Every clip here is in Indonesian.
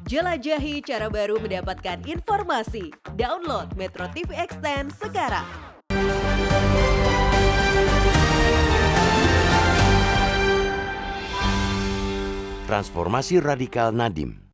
Jelajahi cara baru mendapatkan informasi. Download Metro TV Extend sekarang. Transformasi radikal Nadiem.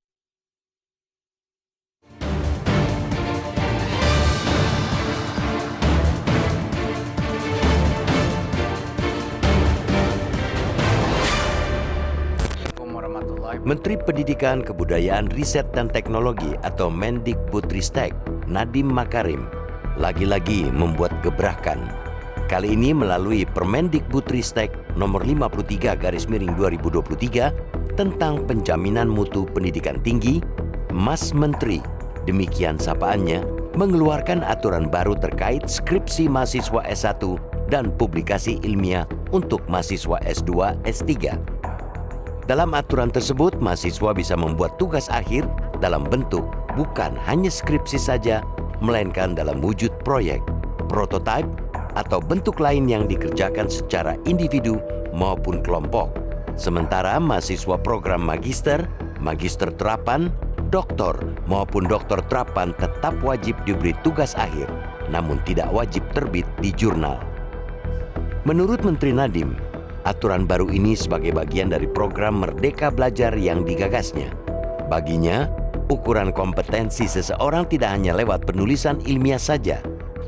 Menteri Pendidikan, Kebudayaan, Riset dan Teknologi atau Mendikbudristek Nadiem Makarim lagi-lagi membuat gebrakan. Kali ini melalui Permendikbudristek nomor 53/2023 tentang penjaminan mutu pendidikan tinggi, Mas Menteri, demikian sapaannya, mengeluarkan aturan baru terkait skripsi mahasiswa S1 dan publikasi ilmiah untuk mahasiswa S2, S3. Dalam aturan tersebut, mahasiswa bisa membuat tugas akhir dalam bentuk bukan hanya skripsi saja, melainkan dalam wujud proyek, prototipe, atau bentuk lain yang dikerjakan secara individu maupun kelompok. Sementara mahasiswa program magister, magister terapan, doktor maupun doktor terapan tetap wajib diberi tugas akhir, namun tidak wajib terbit di jurnal. Menurut Menteri Nadiem, aturan baru ini sebagai bagian dari program Merdeka Belajar yang digagasnya. Baginya, ukuran kompetensi seseorang tidak hanya lewat penulisan ilmiah saja.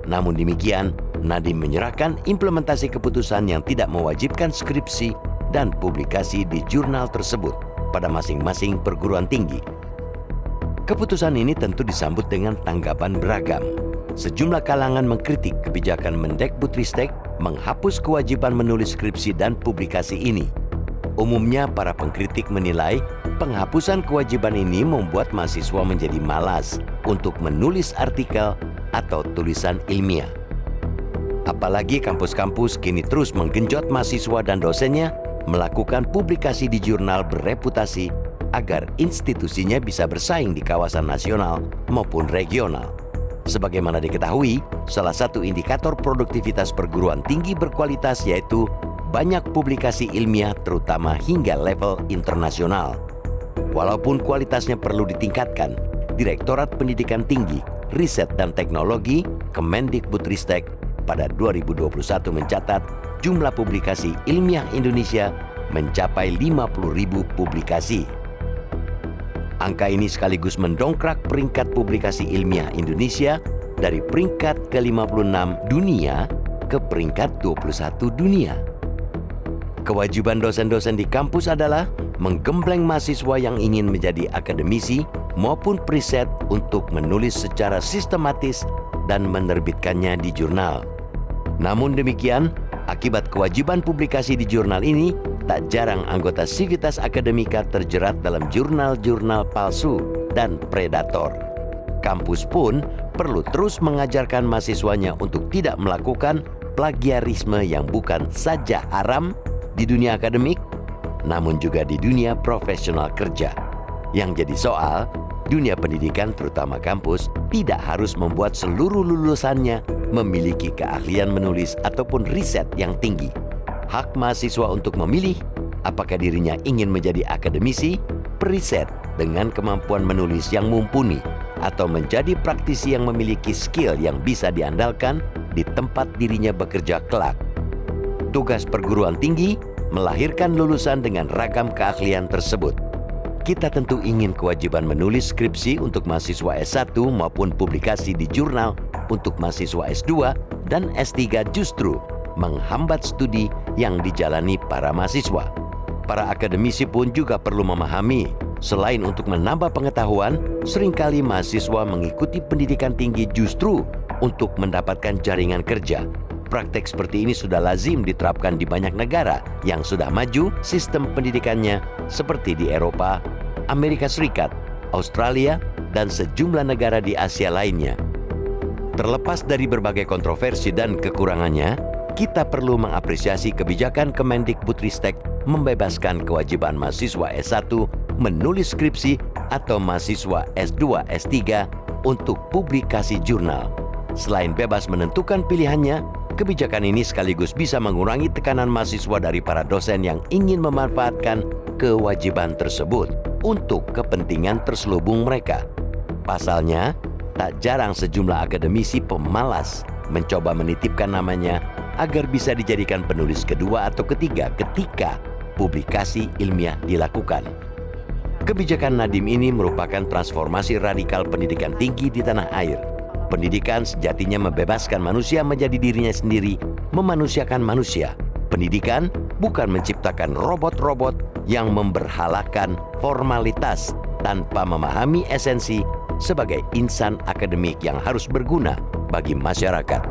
Namun demikian, Nadiem menyerahkan implementasi keputusan yang tidak mewajibkan skripsi dan publikasi di jurnal tersebut pada masing-masing perguruan tinggi. Keputusan ini tentu disambut dengan tanggapan beragam. Sejumlah kalangan mengkritik kebijakan Mendikbudristek menghapus kewajiban menulis skripsi dan publikasi ini. Umumnya para pengkritik menilai penghapusan kewajiban ini membuat mahasiswa menjadi malas untuk menulis artikel atau tulisan ilmiah. Apalagi kampus-kampus kini terus menggenjot mahasiswa dan dosennya melakukan publikasi di jurnal bereputasi agar institusinya bisa bersaing di kawasan nasional maupun regional. Sebagaimana diketahui, salah satu indikator produktivitas perguruan tinggi berkualitas yaitu banyak publikasi ilmiah terutama hingga level internasional. Walaupun kualitasnya perlu ditingkatkan, Direktorat Pendidikan Tinggi, Riset dan Teknologi Kemendikbudristek pada 2021 mencatat jumlah publikasi ilmiah Indonesia mencapai 50.000 publikasi. Angka ini sekaligus mendongkrak peringkat publikasi ilmiah Indonesia dari peringkat ke-56 dunia ke peringkat 21 dunia. Kewajiban dosen-dosen di kampus adalah menggembleng mahasiswa yang ingin menjadi akademisi maupun periset untuk menulis secara sistematis dan menerbitkannya di jurnal. Namun demikian, akibat kewajiban publikasi di jurnal ini, tak jarang anggota Sivitas Akademika terjerat dalam jurnal-jurnal palsu dan predator. Kampus pun perlu terus mengajarkan mahasiswanya untuk tidak melakukan plagiarisme yang bukan saja haram di dunia akademik, namun juga di dunia profesional kerja. Yang jadi soal, dunia pendidikan terutama kampus tidak harus membuat seluruh lulusannya memiliki keahlian menulis ataupun riset yang tinggi. Hak mahasiswa untuk memilih apakah dirinya ingin menjadi akademisi, periset dengan kemampuan menulis yang mumpuni, atau menjadi praktisi yang memiliki skill yang bisa diandalkan di tempat dirinya bekerja kelak. Tugas perguruan tinggi melahirkan lulusan dengan ragam keahlian tersebut. Kita tentu ingin kewajiban menulis skripsi untuk mahasiswa S1 maupun publikasi di jurnal untuk mahasiswa S2 dan S3 justru menghambat studi yang dijalani para mahasiswa. Para akademisi pun juga perlu memahami, selain untuk menambah pengetahuan, seringkali mahasiswa mengikuti pendidikan tinggi justru untuk mendapatkan jaringan kerja. Praktek seperti ini sudah lazim diterapkan di banyak negara yang sudah maju sistem pendidikannya seperti di Eropa, Amerika Serikat, Australia, dan sejumlah negara di Asia lainnya. Terlepas dari berbagai kontroversi dan kekurangannya, kita perlu mengapresiasi kebijakan Kemendikbudristek membebaskan kewajiban mahasiswa S1 menulis skripsi atau mahasiswa S2, S3 untuk publikasi jurnal. Selain bebas menentukan pilihannya, kebijakan ini sekaligus bisa mengurangi tekanan mahasiswa dari para dosen yang ingin memanfaatkan kewajiban tersebut untuk kepentingan terselubung mereka. Pasalnya, tak jarang sejumlah akademisi pemalas mencoba menitipkan namanya agar bisa dijadikan penulis kedua atau ketiga ketika publikasi ilmiah dilakukan. Kebijakan Nadiem ini merupakan transformasi radikal pendidikan tinggi di tanah air. Pendidikan sejatinya membebaskan manusia menjadi dirinya sendiri, memanusiakan manusia. Pendidikan bukan menciptakan robot-robot yang memberhalakan formalitas tanpa memahami esensi sebagai insan akademik yang harus berguna bagi masyarakat.